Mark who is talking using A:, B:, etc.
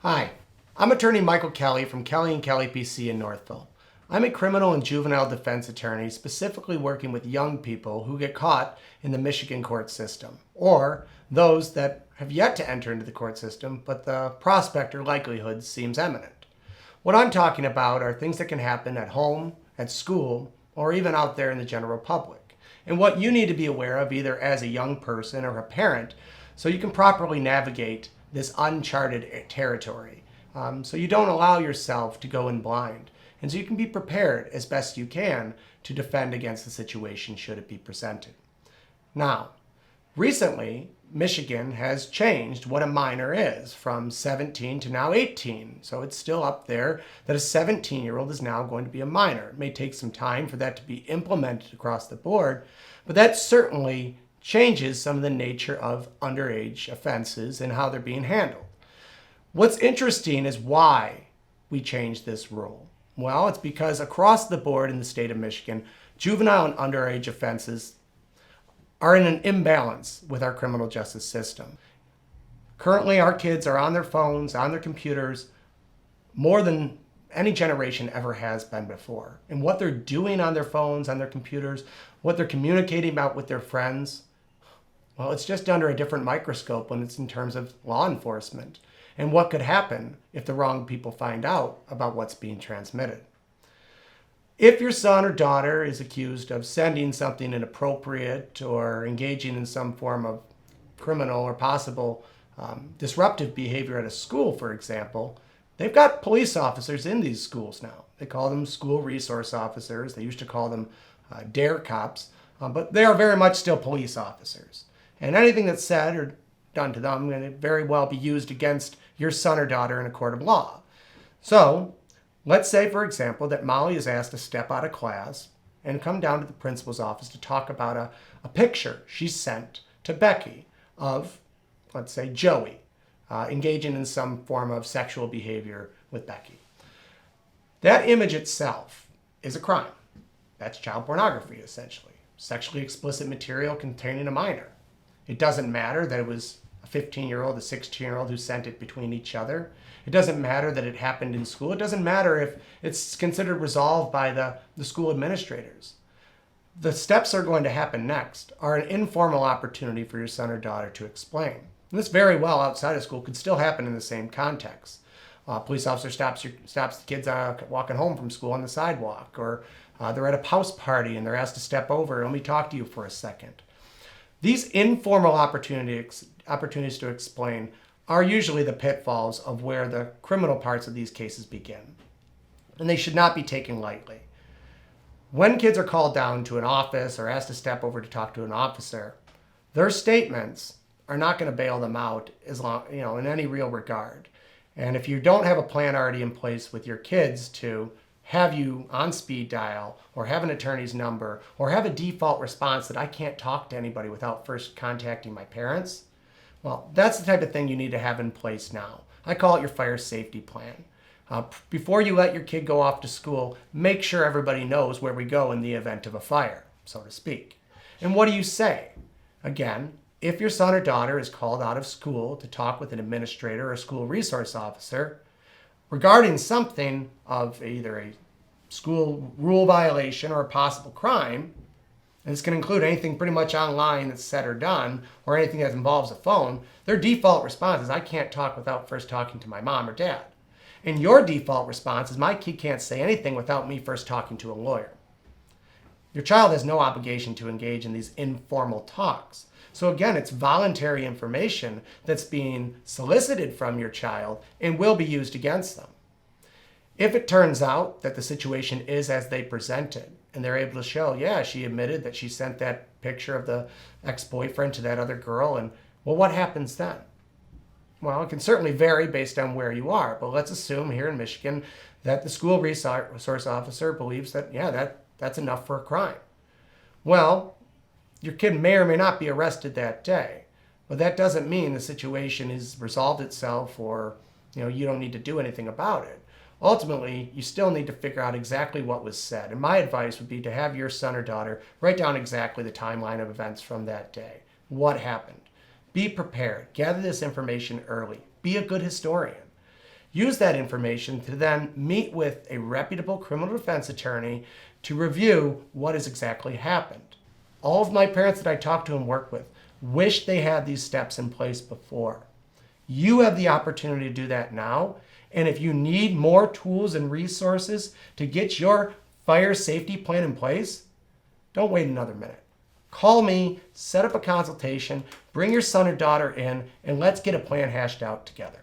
A: Hi, I'm attorney Michael Kelly from Kelly Kelly P.C. in Northville. I'm a criminal and juvenile defense attorney specifically working with young people who get caught in the Michigan court system, or those that have yet to enter into the court system, but the prospect or likelihood seems imminent. What I'm talking about are things that can happen at home, at school, or even out there in the general public, and what you need to be aware of either as a young person or a parent so you can properly navigate this uncharted territory. So you don't allow yourself to go in blind. And so you can be prepared as best you can to defend against the situation should it be presented. Now, recently, Michigan has changed what a minor is from 17 to now 18. So it's still up there that a 17-year-old is now going to be a minor. It may take some time for that to be implemented across the board, but that certainly changes some of the nature of underage offenses and how they're being handled. What's interesting is why we changed this rule. Well, it's because across the board in the state of Michigan, juvenile and underage offenses are in an imbalance with our criminal justice system. Currently, our kids are on their phones, on their computers, more than any generation ever has been before. And what they're doing on their phones, on their computers, what they're communicating about with their friends, well, it's just under a different microscope when it's in terms of law enforcement and what could happen if the wrong people find out about what's being transmitted. If your son or daughter is accused of sending something inappropriate or engaging in some form of criminal or possible disruptive behavior at a school, for example, they've got police officers in these schools now. They call them school resource officers. They used to call them DARE cops, but they are very much still police officers. And anything that's said or done to them can very well be used against your son or daughter in a court of law. So let's say, for example, that Molly is asked to step out of class and come down to the principal's office to talk about a picture she sent to Becky of, let's say, Joey engaging in some form of sexual behavior with Becky. That image itself is a crime. That's child pornography, essentially. Sexually explicit material containing a minor. It doesn't matter that it was a 15-year-old, a 16-year-old who sent it between each other. It doesn't matter that it happened in school. It doesn't matter if it's considered resolved by the school administrators. The steps that are going to happen next are an informal opportunity for your son or daughter to explain. And this very well outside of school could still happen in the same context. A police officer stops the kids walking home from school on the sidewalk, or they're at a house party and they're asked to step over and let me talk to you for a second. These informal opportunities to explain are usually the pitfalls of where the criminal parts of these cases begin. And they should not be taken lightly. When kids are called down to an office or asked to step over to talk to an officer, their statements are not going to bail them out in any real regard. And if you don't have a plan already in place with your kids to have you on speed dial or have an attorney's number or have a default response that I can't talk to anybody without first contacting my parents, well, that's the type of thing you need to have in place now. I call it your fire safety plan. Before you let your kid go off to school, make sure everybody knows where we go in the event of a fire, so to speak. And what do you say? Again, if your son or daughter is called out of school to talk with an administrator or a school resource officer regarding something of either a school rule violation or a possible crime, and this can include anything pretty much online that's said or done, or anything that involves a phone, their default response is, I can't talk without first talking to my mom or dad. And your default response is, my kid can't say anything without me first talking to a lawyer. Your child has no obligation to engage in these informal talks. So again, it's voluntary information that's being solicited from your child and will be used against them. If it turns out that the situation is as they presented, and they're able to show, yeah, she admitted that she sent that picture of the ex-boyfriend to that other girl, and well, what happens then? Well, it can certainly vary based on where you are, but let's assume here in Michigan that the school resource officer believes that, yeah, that's enough for a crime. Well, your kid may or may not be arrested that day, but that doesn't mean the situation has resolved itself or you don't need to do anything about it. Ultimately, you still need to figure out exactly what was said. And my advice would be to have your son or daughter write down exactly the timeline of events from that day. What happened? Be prepared. Gather this information early. Be a good historian. Use that information to then meet with a reputable criminal defense attorney to review what has exactly happened. All of my parents that I talk to and work with wish they had these steps in place before. You have the opportunity to do that now. And if you need more tools and resources to get your fire safety plan in place, don't wait another minute. Call me, set up a consultation, bring your son or daughter in, and let's get a plan hashed out together.